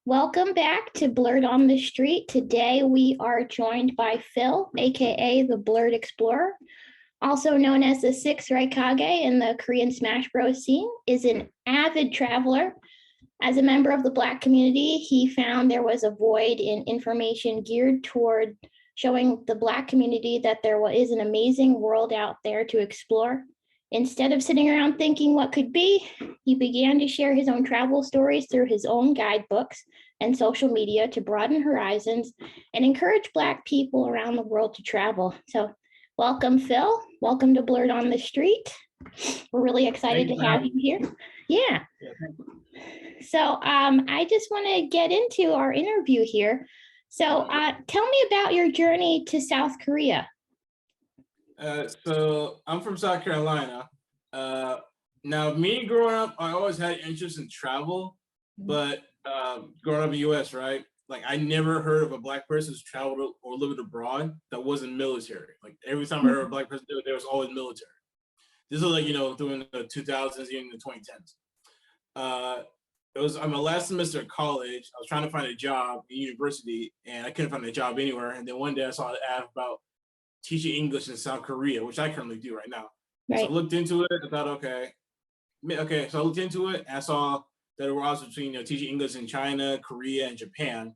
Welcome back to Blerd on the Street. Today we are joined by Phil, aka the Blerd Explorer, also known as the Sixth Raikage in the Korean Smash Bros. Scene, is an avid traveler. As a member of the Black community, he found there was a void in information geared toward showing the Black community that there is an amazing world out there to explore. Instead of sitting around thinking what could be, he began to share his own travel stories through his own guidebooks and social media to broaden horizons and encourage Black people around the world to travel. So welcome, Phil. Welcome to Blerd on the Street. We're really excited to have you here. Yeah. So I just want to get into our interview here. So tell me about your journey to South Korea. So I'm from South Carolina. Now, me growing up, I always had interest in travel, but growing up in the U.S., right? Like, I never heard of a Black person who's traveled or lived abroad that wasn't military. Like, every time I heard a Black person do it, there was always military. This is like, during the 2000s, even the 2010s. I'm my last semester at college. I was trying to find a job in university, and I couldn't find a job anywhere. And then one day I saw an ad about teaching English in South Korea, which I currently do right now. Right. So I looked into it. I thought, okay. So I looked into it, and I saw that it was between teaching English in China, Korea, and Japan.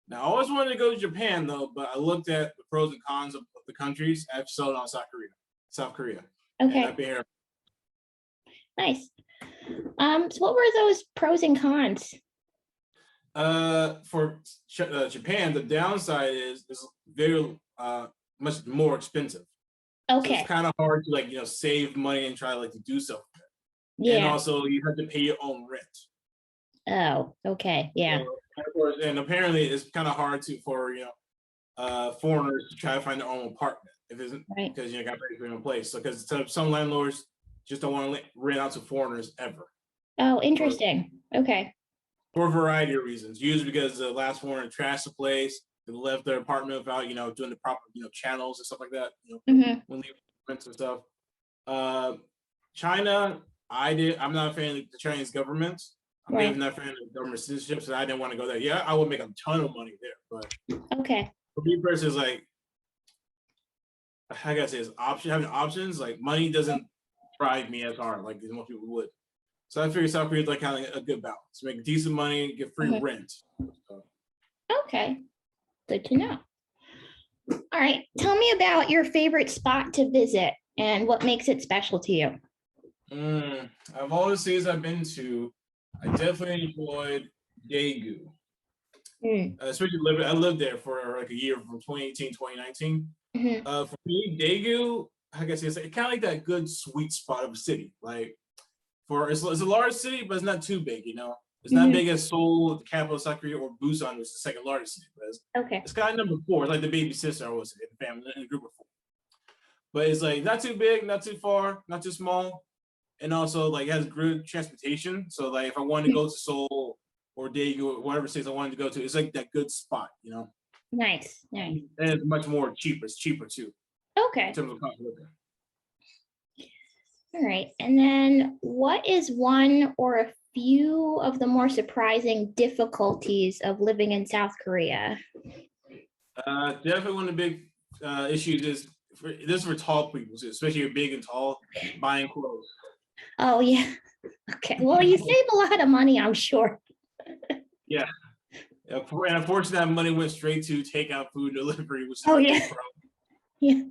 Now, I always wanted to go to Japan though, but I looked at the pros and cons of the countries. I settled on South Korea. Okay. I've been here. Nice. So what were those pros and cons? For Japan, the downside is it's very much more expensive. Okay. So it's kind of hard to save money and try to do something. Yeah. And also you have to pay your own rent. Oh, okay. Yeah. So, and apparently it's kind of hard for foreigners to try to find their own apartment if it's right. Because you got to pay for your own place. So because some landlords just don't want to rent out to foreigners ever. Oh, interesting. Okay. For a variety of reasons. Usually because the last foreigner trashed the place, they left their apartment without, doing the proper, channels and stuff like that. When leaving rents and stuff. China, I'm not a fan of the Chinese government. I'm right. Not a fan of government citizenship, so I didn't want to go there. Yeah, I would make a ton of money there, but okay. For me personally, it's like, I gotta say, it's having options. Like, money doesn't drive me as hard like most people would. So I figured South Korea is like kind of a good balance. Make decent money, get free rent. So. Okay, good to know. All right, tell me about your favorite spot to visit and what makes it special to you. Of all the cities I've been to, I definitely enjoyed Daegu. Especially I lived there for like a year from 2018, 2019. For me, Daegu, I guess it's kind of like that good sweet spot of a city. Like, it's a large city, but it's not too big, It's not big as Seoul, the capital of South Korea, or Busan, which is the second largest city. But it's kind of number 4. It's like the baby sister, I would say, in the family, in a group of 4. But it's like not too big, not too far, not too small. And also like it has good transportation. So like if I wanted to go to Seoul or Daegu or whatever cities I wanted to go to, it's like that good spot, Nice. And it's much more cheaper. It's cheaper too. Okay. In terms of cost of living. All right. And then what is one or a few of the more surprising difficulties of living in South Korea? Definitely one of the big issues is, this is for tall people, especially if you're big and tall, buying clothes. Oh, yeah. Okay. Well, you save a lot of money, I'm sure. Yeah. And unfortunately, that money went straight to takeout food delivery, which is a big problem. Yeah.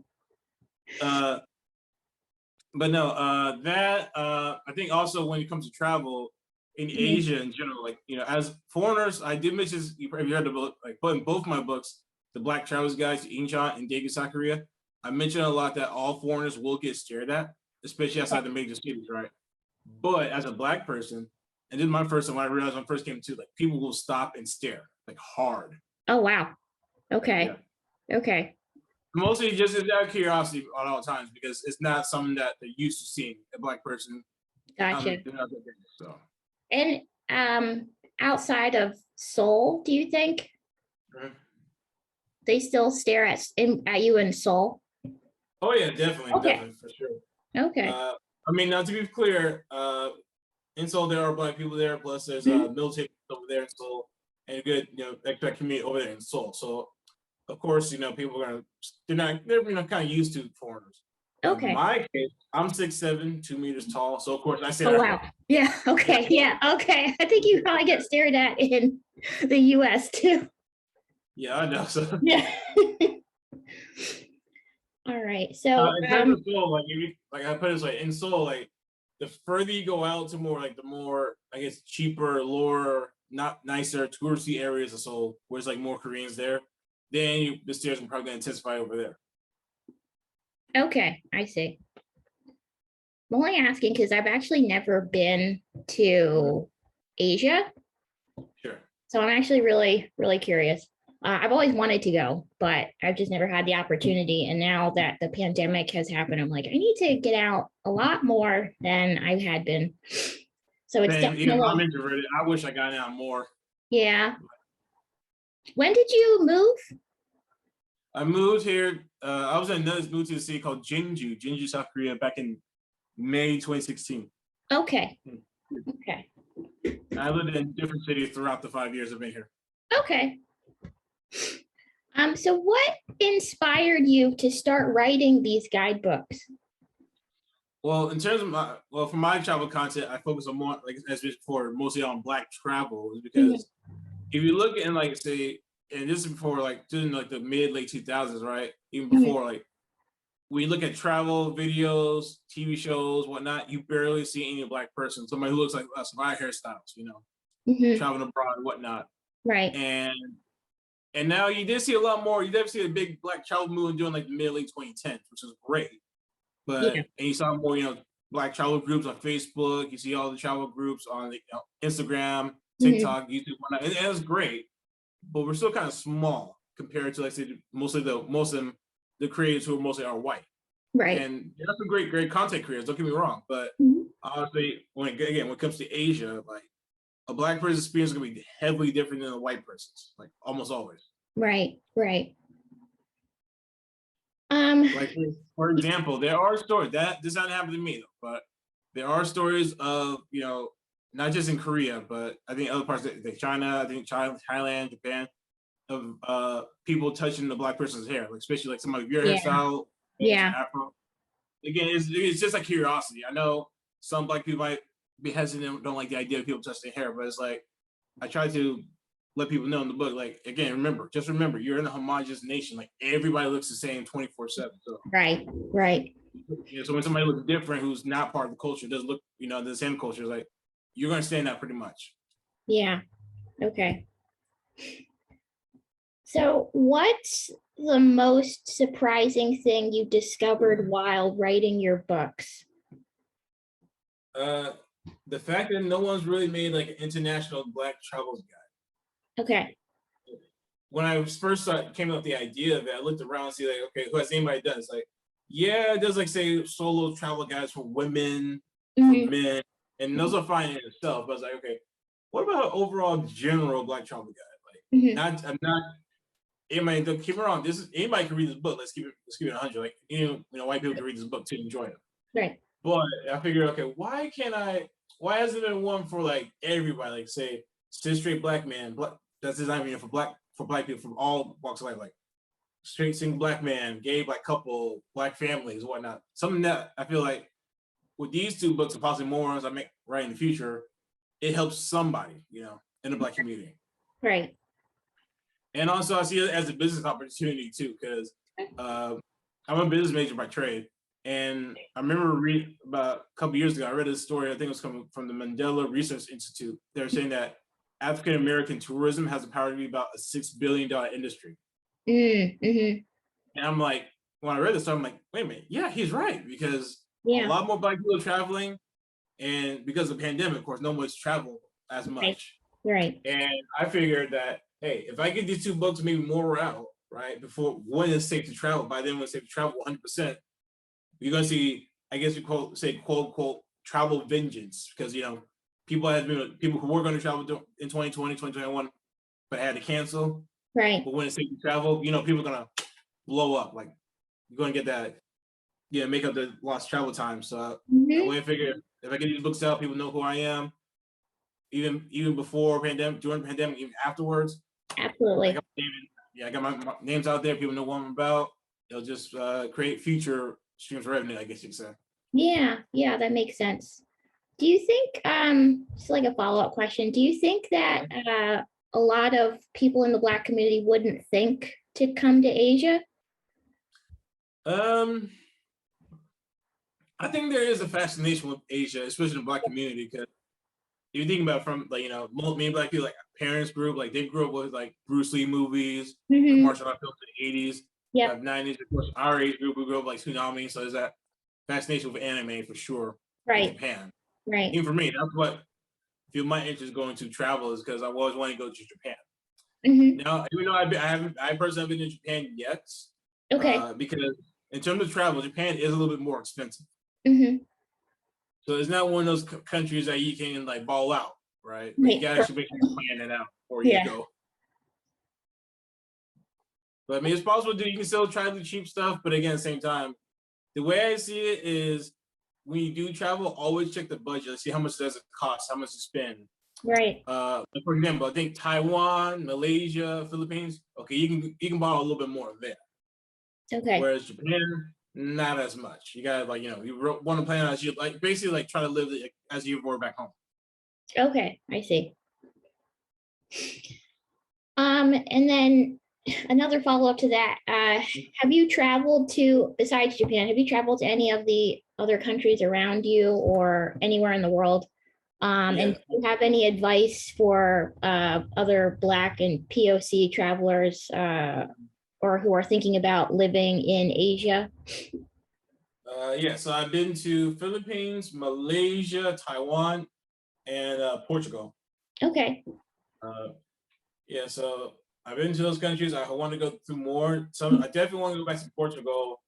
But no, I think also when it comes to travel in Asia in general, like, as foreigners, I did mention, you probably heard about, like, but in both my books, The Black Travelers Guide to Incheon and Daegu, South Korea, I mentioned a lot that all foreigners will get stared at, especially outside the major cities, right? But as a Black person, and this is my first time when I realized when I first came to, like, people will stop and stare, like, hard. Oh, wow. Okay. Yeah. Okay. Mostly just out of curiosity at all times, because it's not something that they're used to seeing a Black person. Gotcha. So. And outside of Seoul, do you think they still stare at you in Seoul? Oh yeah, definitely, definitely, for sure. Okay. I mean, now to be clear, in Seoul there are Black people there. Plus, there's military over there in Seoul, and a good expat community over there in Seoul. So, of course, people are they're kind of used to foreigners. Okay. In my case, I'm 6'7", 2 meters tall. So of course I say, oh wow, yeah, okay, yeah, okay. I think you probably get stared at in the U.S. too. Yeah, I know. So yeah. All right. So in terms of Seoul, like I put it this way, in Seoul, like the further you go out to more like the more I guess cheaper, lower, not nicer touristy areas of Seoul, where it's like more Koreans there, then the stairs are probably going to intensify over there. Okay, I see. I'm only asking because I've actually never been to Asia. Sure. So I'm actually really, really curious. I've always wanted to go, but I've just never had the opportunity. And now that the pandemic has happened, I'm like, I need to get out a lot more than I had been. So it's definitely. I'm introverted. I wish I got out more. Yeah. When did you move? I moved here. I was moved to a city called Jeonju, South Korea, back in May 2016. Okay. Okay. I lived in different cities throughout the 5 years I've been here. Okay. So what inspired you to start writing these guidebooks? Well, in terms of for my travel content, I focus on more, like as before, mostly on Black travel, because if you look in say, and this is before during the late 2000s, right? Even before when you look at travel videos, TV shows, whatnot, you barely see any Black person, somebody who looks like us, my hairstyles, traveling abroad and whatnot. Right. And now you did see a lot more. You did see a big Black travel movement during the late 2010s, which is great. But and you saw more, Black travel groups on Facebook. You see all the travel groups on Instagram, TikTok, YouTube, whatnot. And it was great, but we're still kind of small compared to most of the creators who mostly are white. Right. And that's a great content creators. Don't get me wrong, but honestly, when it comes to Asia, a Black person's experience is going to be heavily different than a white person's, almost always. Right. Right. For example, there are stories that this not happened to me though, but there are stories of not just in Korea, but I think other parts like China, Thailand, Japan, of people touching the Black person's hair, especially somebody with your hairstyle, Afro. Again, it's just curiosity. I know some Black people might be hesitant, don't like the idea of people touching their hair, but it's I try to let people know in the book, again, remember, you're in a homogenous nation. Everybody looks the same 24/7. So right. So when somebody looks different, who's not part of the culture, doesn't look, the same culture, you're going to stand out pretty much. Yeah. Okay. So what's the most surprising thing you discovered while writing your books? The fact that no one's really made an international Black travels guide. Okay. When I first came up with the idea of it, I looked around and see okay, who has anybody done? It's it does say solo travel guides for women, for men, and those are fine in itself. But I was okay, what about an overall general Black travel guide? I'm not. Anybody, don't keep me wrong. Anybody can read this book. Let's keep it 100. White people can read this book to enjoy it. Right. But I figured, okay, why hasn't there been one for everybody? Say, straight Black man, that's designed for Black people from all walks of life, straight single Black man, gay Black couple, Black families, whatnot. Something that I feel with these two books and possibly more ones I make right in the future, it helps somebody, in the Black community. Right. And also I see it as a business opportunity too, because I'm a business major by trade. And I remember reading about a couple years ago, I read a story, I think it was coming from the Mandela Research Institute. They're saying that African-American tourism has the power to be about a $6 billion industry. And I'm when I read this, I'm wait a minute, yeah, he's right, because a lot more Black people are traveling, and because of the pandemic, of course, no one's traveled as much. Right. And I figured that, hey, if I get these two books maybe more out, right, before when it's safe to travel, by then when it's safe to travel 100%, you're gonna see, I guess you quote unquote travel vengeance, because people who were going to travel in 2020, 2021, but had to cancel. Right. But when it's safe to travel, people are gonna blow up. You're gonna get that make up the lost travel time. So that way I figure if I get these books out, people know who I am. Even before pandemic, during the pandemic, even afterwards. Absolutely. I got my names out there. People know what I'm about. It'll just create future streams of revenue, I guess you could say. Yeah, that makes sense. Do you think, just like a follow-up question, do you think that a lot of people in the Black community wouldn't think to come to Asia? I think there is a fascination with Asia, especially the Black community, because if you think about it from like, many Black people, like parents group, like they grew up with like Bruce Lee movies, like martial art films in the 80s, 90s. Of course, our age group, we grew up like Tsunami, so there's that fascination with anime for sure. Right. In Japan. Right. Even for me, that's what feel my interest going to travel is because I always want to go to Japan. Now, even though I personally haven't been in Japan yet. Okay. Because in terms of travel, Japan is a little bit more expensive. So it's not one of those countries that you can like ball out, right? But you gotta actually make sure you plan it out before you go. But I mean, it's possible to do. You can still try the cheap stuff, but again, at the same time, the way I see it is when you do travel, always check the budget. See how much does it cost, how much to spend. Right. For example, I think Taiwan, Malaysia, Philippines. Okay, you can borrow a little bit more there. Okay. Whereas Japan, not as much. You gotta like you want to plan as you like basically like try to live as you were back home. Okay, I see. And then another follow-up to that, have you traveled to, besides Japan, have you traveled to any of the other countries around you or anywhere in the world? And do you have any advice for other Black and POC travelers or who are thinking about living in Asia? So I've been to Philippines, Malaysia, Taiwan, and Portugal. Okay. So I've been to those countries. I want to go through more. So I definitely want to go back to Portugal,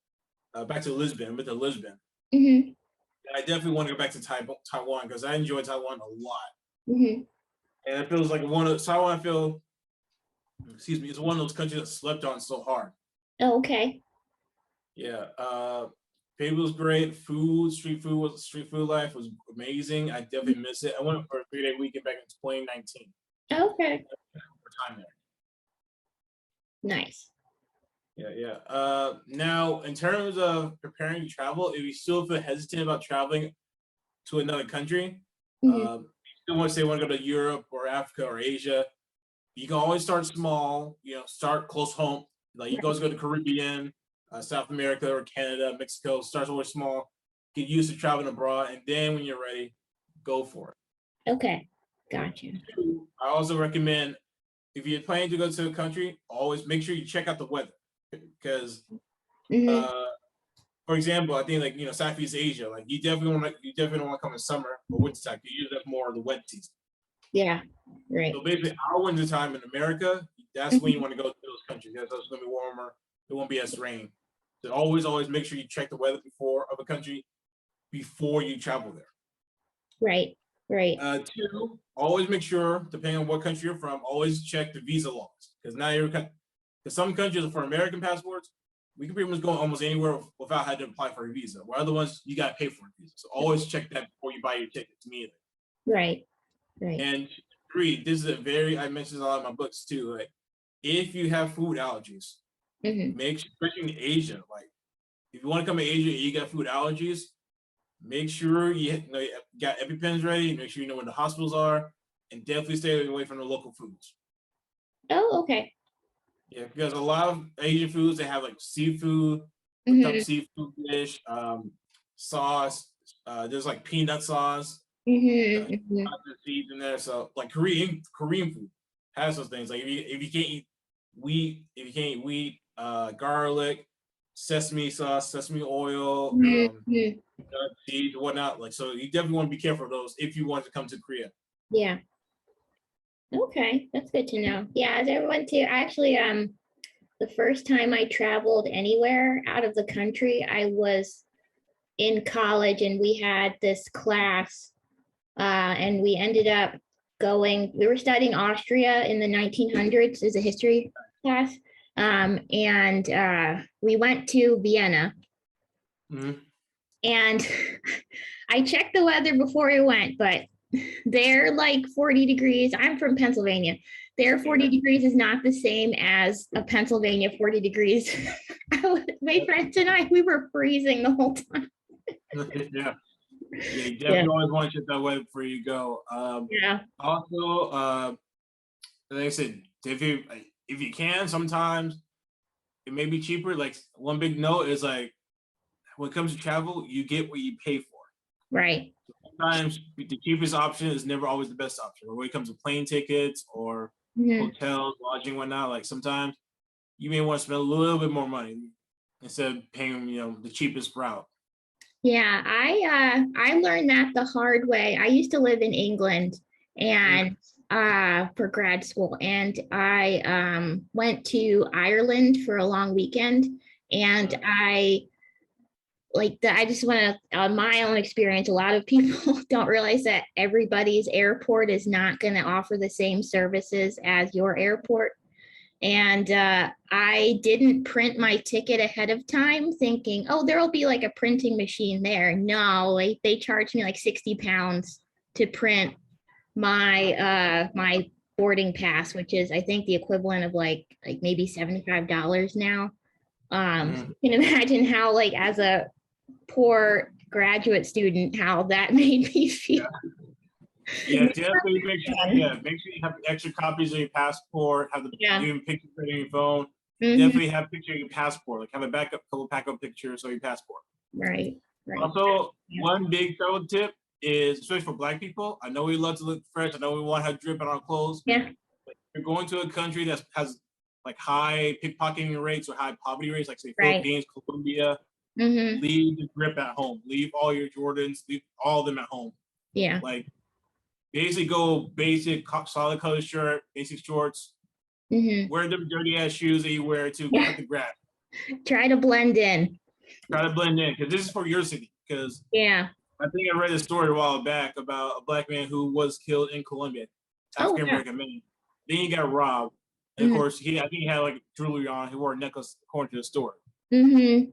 back to Lisbon, with Lisbon. I definitely want to go back to Taiwan because I enjoy Taiwan a lot. And it feels like Taiwan, it's one of those countries that slept on so hard. Oh, okay. Yeah. People was great. Street food life was amazing. I definitely miss it. I went for a 3-day weekend back in 2019. Okay. Time there. Nice. Yeah. Now, in terms of preparing to travel, if you still feel hesitant about traveling to another country, you still want to go to Europe or Africa or Asia, you can always start small. Start close home. Like you can always go to Caribbean, South America or Canada, Mexico. Start always small. Get used to traveling abroad, and then when you're ready, go for it. Okay, gotcha. I also recommend if you're planning to go to a country, always make sure you check out the weather because, for example, I think like Southeast Asia, like you definitely don't want to come in summer or winter time. You usually have more of the wet season. Yeah, right. So basically, our winter time in America, that's when you want to go to those countries. That's going to be warmer. It won't be as rain. So always make sure you check the weather of a country before you travel there. Right. 2, always make sure, depending on what country you're from, always check the visa laws. Because some countries for American passports, we can pretty much go almost anywhere without having to apply for a visa. Where other ones, you got to pay for a visa. So always check that before you buy your tickets immediately. Right. And 3, this is I mentioned a lot in my books too. Like, if you have food allergies, especially in Asia, like if you want to come to Asia and you got food allergies, make sure you got EpiPens ready. Make sure you know where the hospitals are, and definitely stay away from the local foods. Oh, okay. Yeah, because a lot of Asian foods, they have like seafood, seafood dish, sauce. There's like peanut sauce, seeds in there. So like Korean food has those things. Like if you can't eat wheat, garlic, sesame sauce, sesame oil, seeds, whatnot. Like, so you definitely want to be careful of those if you want to come to Korea. Yeah. Okay, that's good to know. Yeah, as I went to actually, the first time I traveled anywhere out of the country, I was in college and we had this class, and we ended up we were studying Austria in the 1900s as a history class. And we went to Vienna And I checked the weather before I went, but they're like 40 degrees. I'm from Pennsylvania. Their 40 degrees is not the same as a Pennsylvania 40 degrees. My friends and I, we were freezing the whole time. Yeah, you definitely always want to check that weather before you go. Also, like I said, if you can, sometimes it may be cheaper. Like one big note is like when it comes to travel, you get what you pay for. Right. Sometimes the cheapest option is never always the best option. When it comes to plane tickets or hotels, lodging, whatnot, like sometimes you may want to spend a little bit more money instead of paying, the cheapest route. Yeah, I learned that the hard way. I used to live in England and for grad school, and I went to Ireland for a long weekend, and I just want to, on my own experience, a lot of people don't realize that everybody's airport is not going to offer the same services as your airport. And I didn't print my ticket ahead of time thinking, oh, there'll be like a printing machine there. No, they charged me like 60 pounds to print my my boarding pass, which is I think the equivalent of like maybe $75 now. You can imagine how like as a poor graduate student how that made me feel. Yeah, definitely make sure you have extra copies of your passport, have the even picture on your phone. Definitely have a picture of your passport, like have a couple backup pictures of your passport. Right. Also, one big travel tip is, especially for Black people, I know we love to look fresh, I know we want to have drip on our clothes. Yeah. But if you're going to a country that has like high pickpocketing rates or high poverty rates, like say Philippines, Colombia, leave the drip at home. Leave all your Jordans, leave all of them at home. Yeah. Like basically go basic solid color shirt, basic shorts, wear them dirty ass shoes that you wear to cut the grass. Try to blend in. Try to blend in, because this is for your city. Because I think I read a story a while back about a Black man who was killed in Colombia, African American man. Then he got robbed, and of course I think he had like jewelry on. He wore a necklace according to the story. And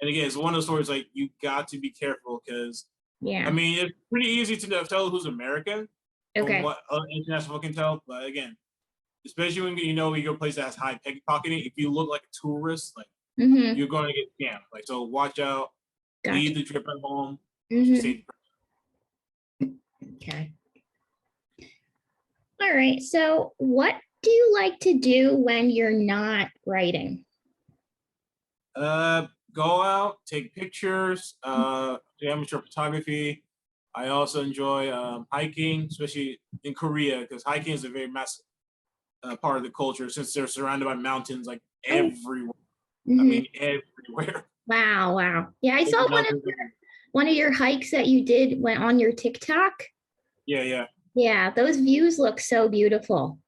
again, it's one of those stories like you got to be careful because I mean it's pretty easy to tell who's American from what international can tell, but again, especially when you go to a place that has high pickpocketing, if you look like a tourist, like you're going to get scammed. Like so, watch out. Leave the trip at home. Okay. All right. So, what do you like to do when you're not writing? Go out, take pictures, amateur photography. I also enjoy hiking, especially in Korea, because hiking is a very massive part of the culture since they're surrounded by mountains like everywhere. I mean, everywhere. Wow. Yeah, I saw one of your hikes that you did went on your TikTok. Yeah. Yeah, those views look so beautiful.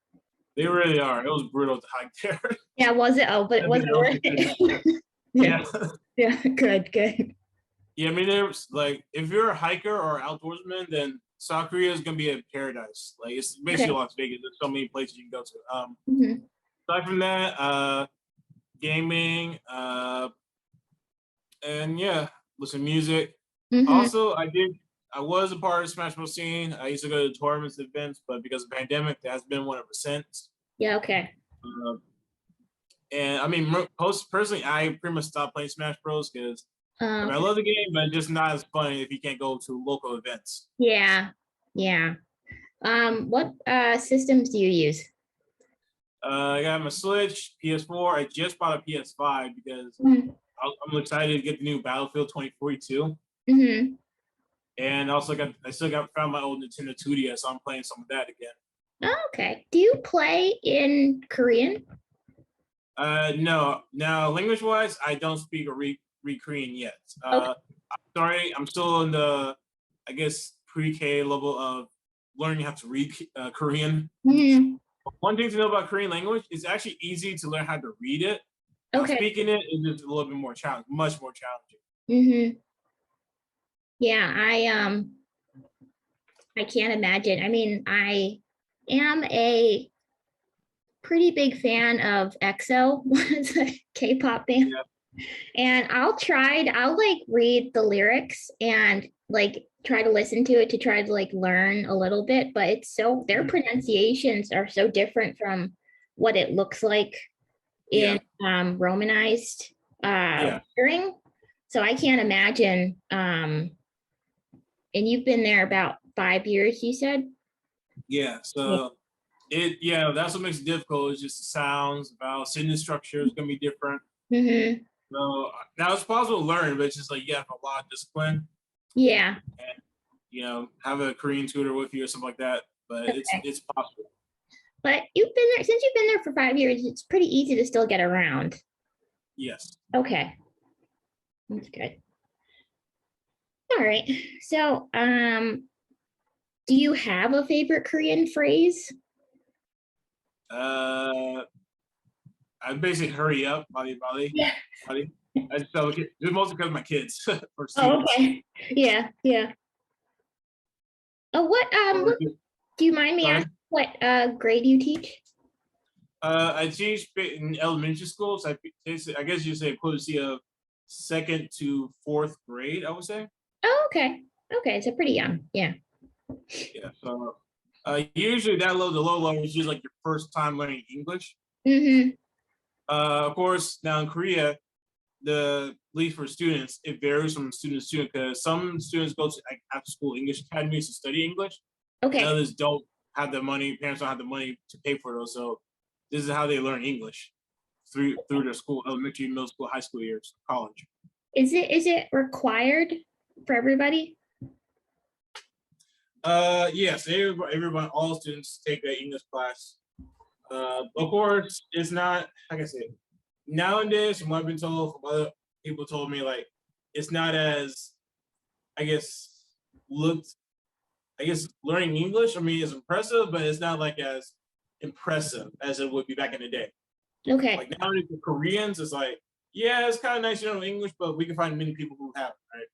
They really are. It was brutal to hike there. Yeah, was it? Oh, but it wasn't worth it. Yeah, good. Yeah, I mean, there's like if you're a hiker or outdoorsman, then South Korea is gonna be a paradise. Like it's basically Las Vegas. There's so many places you can go to. Aside from that, gaming, and listen to music. Also, I was a part of the Smash Bros scene. I used to go to tournaments, events, but because of the pandemic, that has been one ever since. Yeah. Okay. And I mean, personally, I pretty much stopped playing Smash Bros because I love the game, but it's just not as fun if you can't go to local events. Yeah. What systems do you use? I got my Switch, PS4. I just bought a PS5 because I'm excited to get the new Battlefield 2042. And also I still found my old Nintendo 2DS, so I'm playing some of that again. Oh, okay. Do you play in Korean? No. Now, language-wise, I don't speak or read Korean yet. I'm sorry, I'm still in the, I guess, pre-K level of learning how to read Korean. One thing to know about Korean language is actually easy to learn how to read it. Speaking it is just a little bit more challenging, much more challenging. Yeah, I can't imagine. I mean, I am a pretty big fan of EXO, a K-pop band. And I'll like read the lyrics and like try to listen to it to try to like learn a little bit, but it's so their pronunciations are so different from what it looks like in romanized lettering. So I can't imagine. And you've been there about 5 years, you said? Yeah. So that's what makes it difficult. It's just the sounds, vowel, sentence structure is gonna be different. Mm-hmm. So now it's possible to learn, but it's just like you have a lot of discipline. Yeah. And have a Korean tutor with you or something like that. But it's possible. But you've been there since you've been there for 5 years, it's pretty easy to still get around. Yes. Okay. That's good. All right. So do you have a favorite Korean phrase? I basically hurry up, body. Yeah. I just tell the kids, mostly because of my kids. For Oh, okay. Yeah. Oh, what do you mind me asking what grade you teach? I teach in elementary school, so I guess you say equivalency of 2nd to 4th grade, I would say. Oh, okay. Okay, so pretty young. Yeah. Yeah. So usually the low level is usually like your first time learning English. Mm-hmm. Of course, now in Korea, at least for students, it varies from student to student because some students go to like after school English academies to study English. Okay. And others don't have the money. Parents don't have the money to pay for those. So this is how they learn English through their school, elementary, middle school, high school years, college. Is it required for everybody? Yes, everyone, all students take an English class. Of course, it's not, like I said, nowadays, from what I've been told, from other people told me, like, it's not as, I guess, learning English, I mean, is impressive, but it's not like as impressive as it would be back in the day. Okay. Like nowadays, for Koreans, it's like, yeah, it's kind of nice you know English, but we can find many people who have it, right?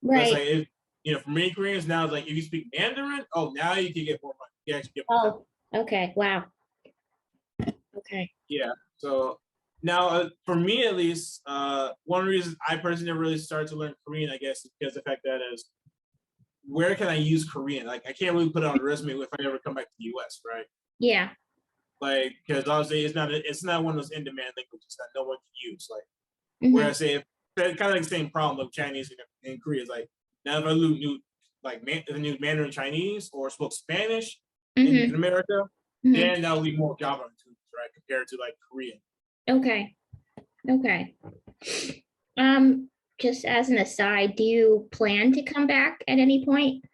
Right. But it's like, for many Koreans now, it's like, if you speak Mandarin, oh, now you can get more money. You actually get more money. Okay. Wow. Okay. Yeah. So now, for me at least, one reason I personally never really started to learn Korean, I guess, is because the fact that is, where can I use Korean? Like, I can't really put it on a resume if I ever come back to the U.S., right? Yeah. Like, because obviously it's not one of those in-demand languages that no one can use. Like, Mm-hmm. where I say, kind of like the same problem of Chinese and Korea is like, now if I knew Mandarin Chinese or spoke Spanish in America, then that would be more job opportunities, right, compared to like Korean. Okay. Just as an aside, do you plan to come back at any point?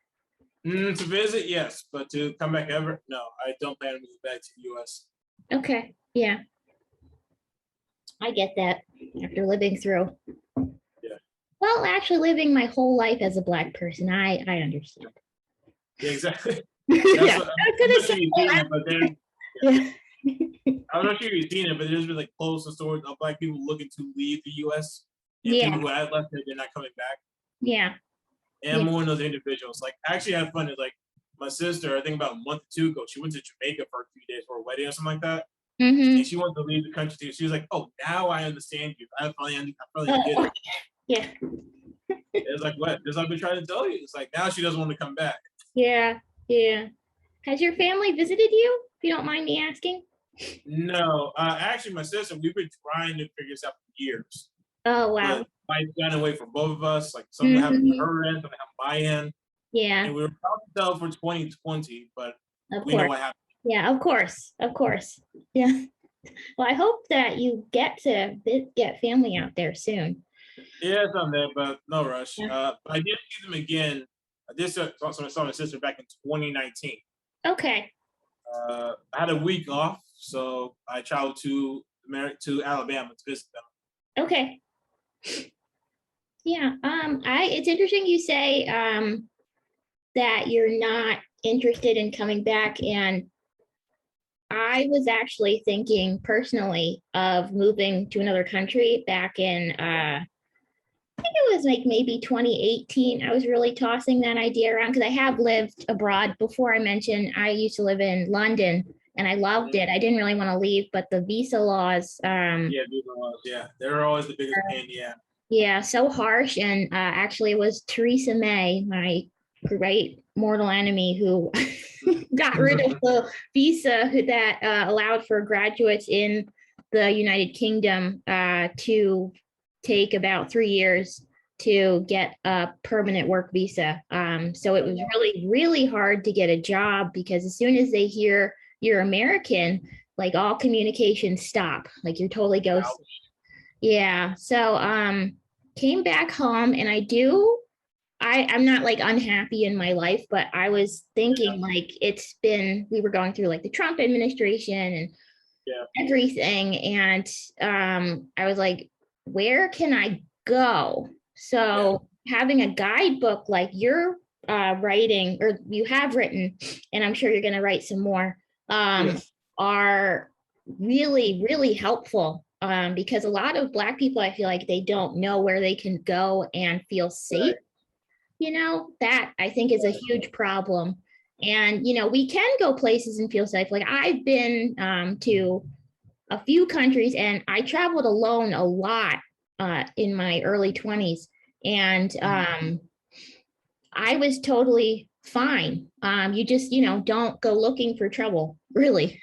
To visit, yes, but to come back ever, no. I don't plan to move back to the U.S. Okay. Yeah. I get that after living through. Yeah. Well, actually living my whole life as a Black person, I understand. Yeah, exactly. Yeah. I'm not sure you've seen it, but there's been like posts and stories of Black people looking to leave the U.S. and people who have left it, they're not coming back. Yeah. And I'm one of those individuals. Like, actually, I had fun. It's like my sister, I think about a month or two ago, she went to Jamaica for a few days for a wedding or something like that. And she wanted to leave the country too. She was like, "Oh, now I understand you. I finally get it." Yeah. It's like, what? Just I've been trying to tell you. It's like, now she doesn't want to come back. Yeah. Has your family visited you, if you don't mind me asking? No, actually, my sister, we've been trying to figure this out for years. Oh, wow. But life's gotten away for both of us. Like, something happened to her end, something happened my end. Yeah. And we were about to sell for 2020, but we know what happened. Yeah, of course. Yeah. Well, I hope that you get to get family out there soon. Yeah, it's on there, but no rush. I did see them again. I did saw my sister back in 2019. Okay. I had a week off, so I traveled to Alabama to visit them. Okay. Yeah. It's interesting you say that you're not interested in coming back, and I was actually thinking personally of moving to another country back in I think it was like maybe 2018. I was really tossing that idea around because I have lived abroad before. I mentioned I used to live in London and I loved it. I didn't really want to leave, but the visa laws, visa laws, they're always the biggest pain. Yeah, so harsh. And actually, it was Theresa May, my great mortal enemy, who got rid of the visa that allowed for graduates in the United Kingdom to take about 3 years to get a permanent work visa. So it was really, really hard to get a job, because as soon as they hear you're American, like all communications stop, like you're totally ghosted. Yeah. So came back home, and I'm not like unhappy in my life, but I was thinking like we were going through like the Trump administration and everything. And I was like, where can I go? So having a guidebook like you're writing, or you have written, and I'm sure you're going to write some more, are really, really helpful. Because a lot of Black people, I feel like they don't know where they can go and feel safe. That I think is a huge problem. And, we can go places and feel safe. Like I've been to a few countries, and I traveled alone a lot in my early 20s. And I was totally fine. You just, don't go looking for trouble, really.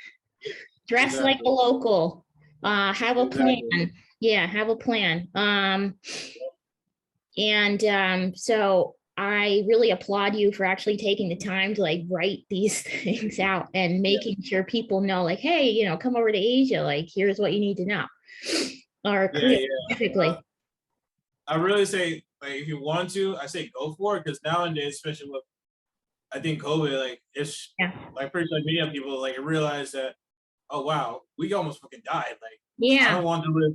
Dress like a local. Have a plan. Have a plan. So I really applaud you for actually taking the time to like write these things out and making sure people know, like, hey, come over to Asia, like here's what you need to know. Or Korea specifically. I really say, like, if you want to, I say go for it, because nowadays, especially with, I think COVID, like it's like pretty much many people like realize that, oh wow, we almost fucking died. Like, I don't want to live.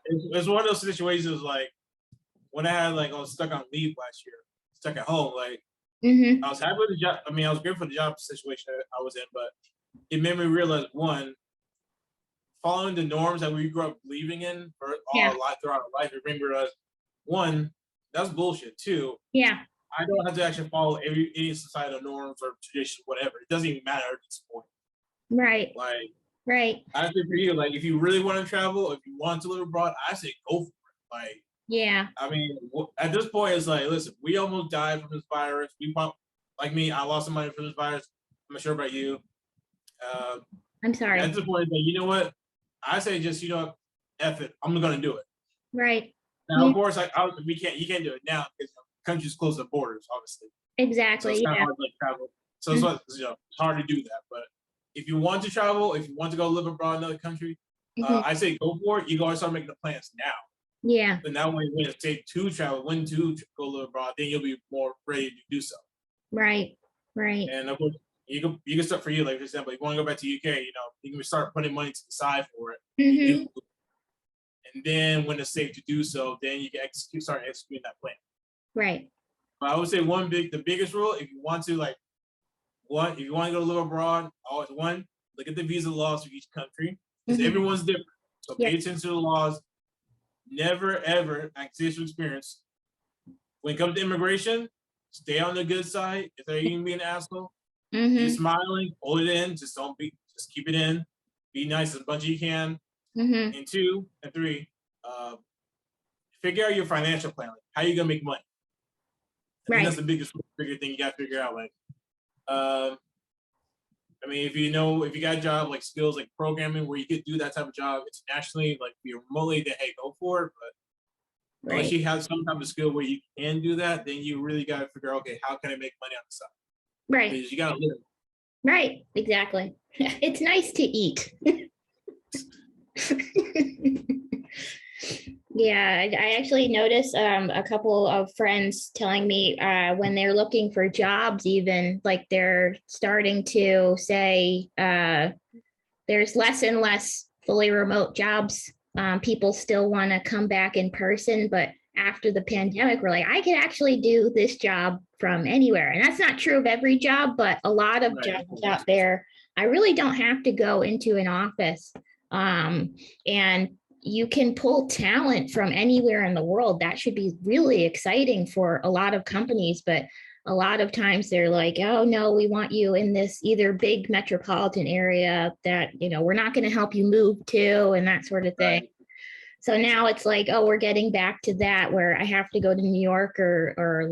It's one of those situations like when I was stuck on leave last year, stuck at home. Like I was happy with the job. I mean, I was grateful for the job situation I was in, but it made me realize, one, following the norms that we grew up believing in for all throughout our life, it made me realize, one, that's bullshit. Two, I don't have to actually follow any societal norms or traditions, whatever. It doesn't even matter at this point. Right. Like, right. I say for you, like, if you really want to travel, if you want to live abroad, I say go for it. Like, I mean, at this point, it's like, listen, we almost died from this virus. Like me, I lost some money from this virus. I'm not sure about you. I'm sorry. At this point, it's like, you know what? I say just, F it. I'm going to do it. Right. Now, of course, you can't do it now because countries close the borders, obviously. Exactly. So it's kind of hard to travel. So it's hard to do that. But if you want to travel, if you want to go live abroad in another country, I say go for it. You got to start making the plans now. Yeah. And that way, when it's safe to travel, when to go live abroad, then you'll be more ready to do so. Right. Right. And of course, you can start for you. Like, for example, if you want to go back to UK, you can start putting money to the side for it. And then when it's safe to do so, then you can start executing that plan. Right. But I would say the biggest rule, if you want to if you want to go live abroad, always look at the visa laws for each country, because everyone's different. So pay attention to the laws. Never ever, accidental experience. When it comes to immigration, stay on the good side. If they're even being an asshole, be smiling, hold it in. Just keep it in. Be nice as much as you can. And 2 and 3, figure out your financial plan. Like, how are you gonna make money? I think that's the bigger thing you gotta figure out. Like, I mean, if you got a job like skills like programming where you could do that type of job internationally, like be remotely, then hey, go for it. But unless you have some type of skill where you can do that, then you really gotta figure out, okay, how can I make money on the side? Right. Because you gotta live. Right. Exactly. It's nice to eat. Yeah, I actually noticed a couple of friends telling me when they're looking for jobs, even like they're starting to say there's less and less fully remote jobs. People still want to come back in person, but after the pandemic, we're like, I can actually do this job from anywhere. And that's not true of every job, but a lot of jobs out there, I really don't have to go into an office. And you can pull talent from anywhere in the world. That should be really exciting for a lot of companies. But a lot of times they're like, oh no, we want you in this either big metropolitan area that, we're not going to help you move to and that sort of thing. Right. So now it's like, oh, we're getting back to that where I have to go to New York or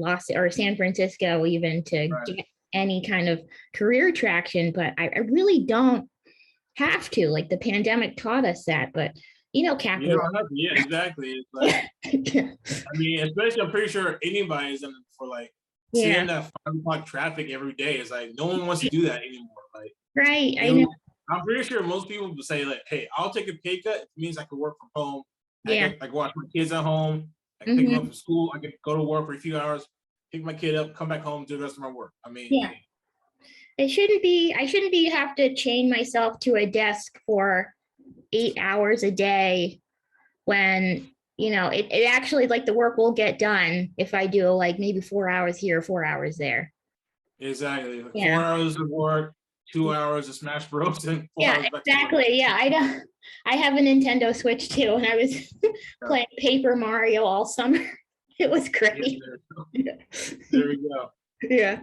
San Francisco even to get any kind of career traction. But I really don't have to. Like the pandemic taught us that, but capitalism. You don't have to, yeah, exactly. It's like, I mean, especially I'm pretty sure anybody is in for like seeing that 5 o'clock traffic every day is like no one wants to do that anymore. Like right. I know. I'm pretty sure most people would say like, hey, I'll take a pay cut. It means I can work from home. Yeah. I can watch my kids at home. I can pick them up from school. I can go to work for a few hours, pick my kid up, come back home, do the rest of my work. I mean, yeah. I shouldn't be have to chain myself to a desk for 8 hours a day when, it actually like the work will get done if I do like maybe 4 hours here, 4 hours there. Exactly. Like 4 hours of work, 2 hours of Smash Bros. And 4 hours back exactly. Yeah, I have a Nintendo Switch too, and I was playing Paper Mario all summer. It was great. There we go. Yeah.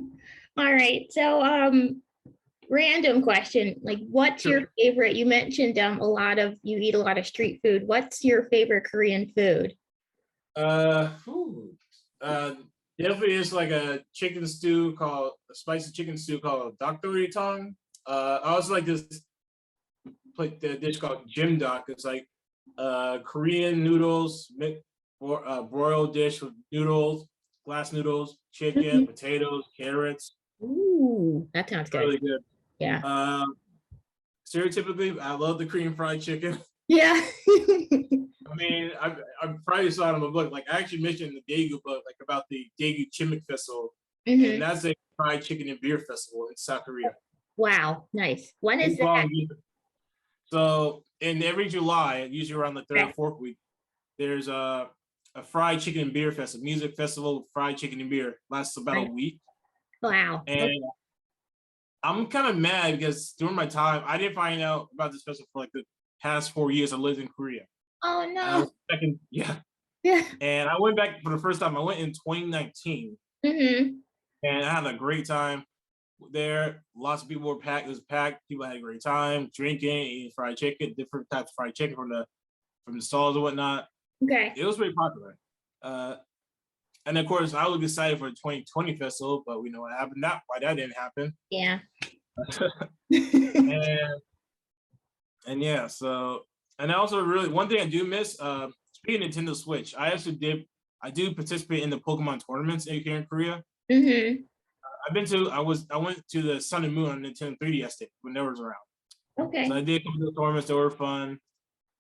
All right. So random question. Like what's your favorite? You mentioned you eat a lot of street food. What's your favorite Korean food? Definitely is like a chicken stew called a spicy chicken stew called Dokdori Tong. I also like this the dish called Jimdok. It's like Korean noodles, broiled dish with noodles, glass noodles, chicken, potatoes, carrots. Ooh, that sounds good. Really good. Yeah. Stereotypically, I love the Korean fried chicken. Yeah. I mean, I probably saw it in my book. Like I actually mentioned in the Daegu book, like about the Daegu Chimik Festival, and that's a fried chicken and beer festival in South Korea. Wow, nice. When is that? So in every July, usually around the third or fourth week, there's a fried chicken and beer festival, music festival, fried chicken and beer. Lasts about a week. Wow. And I'm kind of mad because during my time, I didn't find out about this festival for like the past 4 years I lived in Korea. Oh no. Yeah. And I went back for the first time. I went in 2019. And I had a great time there. Lots of people were packed. It was packed. People had a great time drinking, eating fried chicken, different types of fried chicken from the stalls and whatnot. Okay. It was very popular. And of course, I was excited for the 2020 festival, but we know what happened. Why that didn't happen. Yeah. and yeah, so and I also really one thing I do miss. Speaking of Nintendo Switch, I do participate in the Pokemon tournaments here in Korea. I went to the Sun and Moon on Nintendo 3DS when they was around. Okay. So I did come to the tournaments that were fun,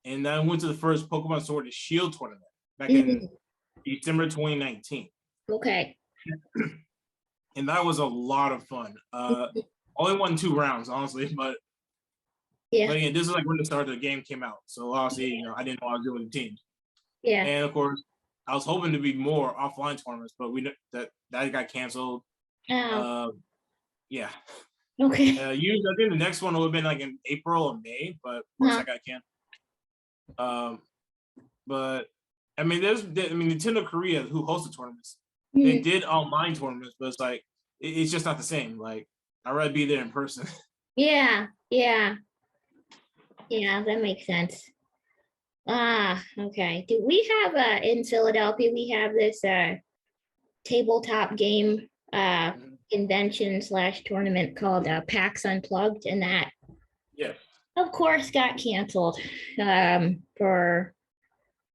and then I went to the first Pokemon Sword and Shield tournament back in December 2019. Okay. And that was a lot of fun. Only won 2 rounds, honestly, but yeah, this is like when the start of the game came out. So obviously, I didn't know what I was doing with the teams. Yeah. And of course, I was hoping to be more offline tournaments, but that got canceled. Oh. Yeah. Okay. Usually, I think the next one would have been like in April or May, but of course that got canceled. But I mean, Nintendo Korea, who hosts the tournaments, they did online tournaments, but it's like it's just not the same. Like I'd rather be there in person. Yeah, that makes sense. Okay. Do we have in Philadelphia? We have this tabletop game convention / tournament called PAX Unplugged, and that of course got canceled for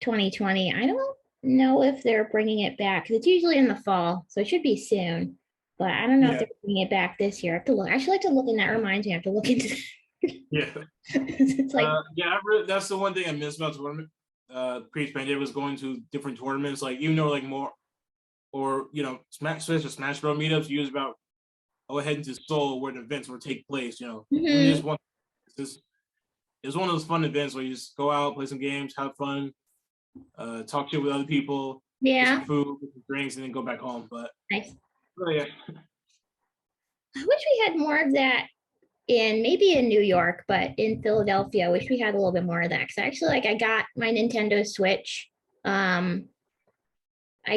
2020. I don't know if they're bringing it back because it's usually in the fall, so it should be soon. But I don't know if they're bringing it back this year. I have to look. I should like to look, and that reminds me, I have to look into. It's like that's the one thing I miss about the tournament. Pre-pandemic was going to different tournaments, like even though like more, or Smash Bros meetups. You use about heading to Seoul where the events will take place. It's one of those fun events where you just go out, play some games, have fun, talk shit with other people, get some food, get some drinks, and then go back home. But nice. Yeah. I wish we had more of that maybe in New York, but in Philadelphia, I wish we had a little bit more of that. Because actually, I got my Nintendo Switch. I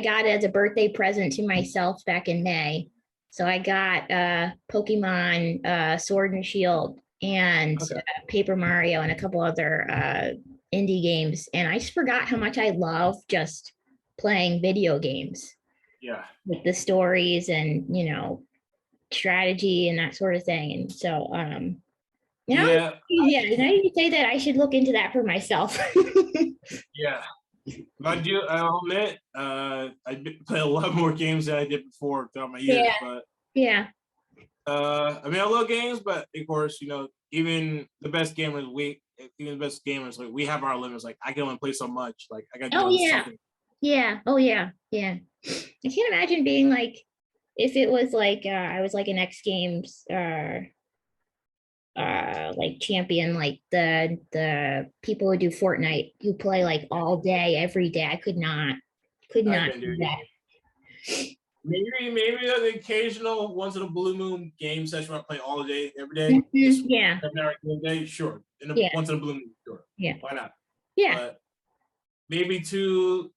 got it as a birthday present to myself back in May. So I got Pokemon Sword and Shield and Paper Mario and a couple other indie games. And I just forgot how much I love just playing video games. Yeah. With the stories and, strategy and that sort of thing. And so, now you say that, I should look into that for myself. Yeah. I'll admit, I play a lot more games than I did before throughout my years. But I mean, I love games, but of course, even the best gamers, like we have our limits. Like I can only play so much. Like I got to do something. Yeah. Oh yeah. Yeah. I can't imagine being like, if it was like I was like an X Games like champion, like the people who do Fortnite who play like all day, every day. I could not do that. Maybe the occasional once in a blue moon game session where I play all day, every day. Yeah. Every day, sure. Once in a blue moon, sure. Yeah. Why not? Yeah. But maybe 2-3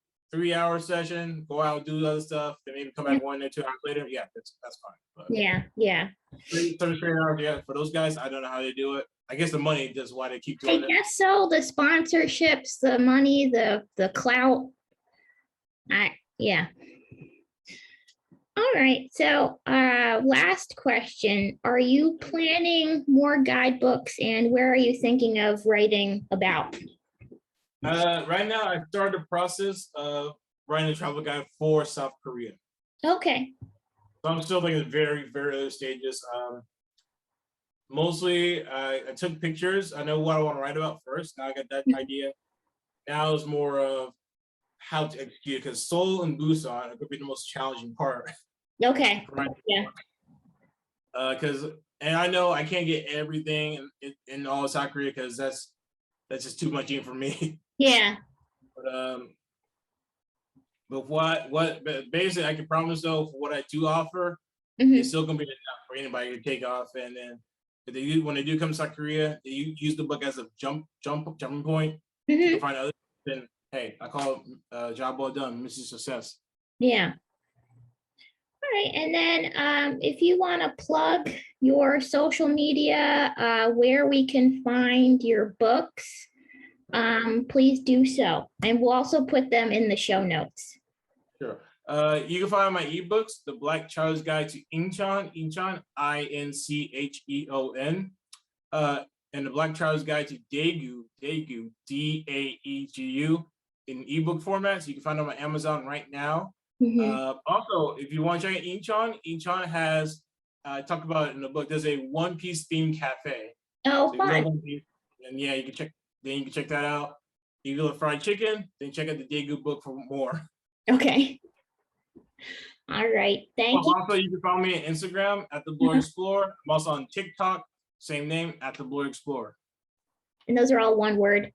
hour session, go out, do other stuff, then maybe come back 1 or 2 hours later. Yeah, that's fine. But yeah. 30 straight hours, yeah. For those guys, I don't know how they do it. I guess the money is why they keep doing it. I guess so. The sponsorships, the money, the clout. Yeah. All right. So last question. Are you planning more guidebooks, and where are you thinking of writing about? Right now, I started the process of writing a travel guide for South Korea. Okay. So I'm still like in very, very early stages. Mostly, I took pictures. I know what I want to write about first. Now I got that idea. Now it's more of how to execute, because Seoul and Busan could be the most challenging part. Okay. Yeah. And I know I can't get everything in all of South Korea because that's just too much for me. Yeah. But basically I can promise though, for what I do offer, it's still gonna be enough for anybody to take off. And then when they do come to South Korea, they use the book as a jumping point to find others. Then hey, I call it job well done, Mrs. Success. Yeah. All right. And then if you want to plug your social media, where we can find your books, please do so. And we'll also put them in the show notes. Sure. You can find my ebooks, The Black Child's Guide to Incheon, Incheon, and The Black Child's Guide to Daegu, Daegu, in ebook format. So you can find them on Amazon right now. Also, if you want to check out Incheon has, talked about it in the book, there's a One Piece themed cafe. Oh, so fun. And yeah, you can check that out. You can go to fried chicken, then check out the Daegu book for more. Okay. All right. Thank you. Also, you can follow me on Instagram at the Blerd Explorer. I'm also on TikTok, same name, at the Blerd Explorer. And those are all one word?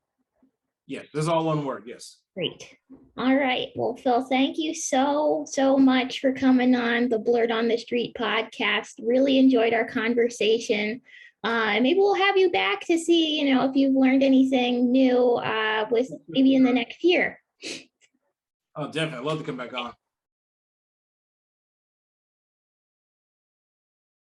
Yes, this is all one word, yes. Great. All right. Well, Phil, thank you so much for coming on the Blerd on the Street podcast. Really enjoyed our conversation. And maybe we'll have you back to see, if you've learned anything new with maybe in the next year. Oh, definitely. I'd love to come back on.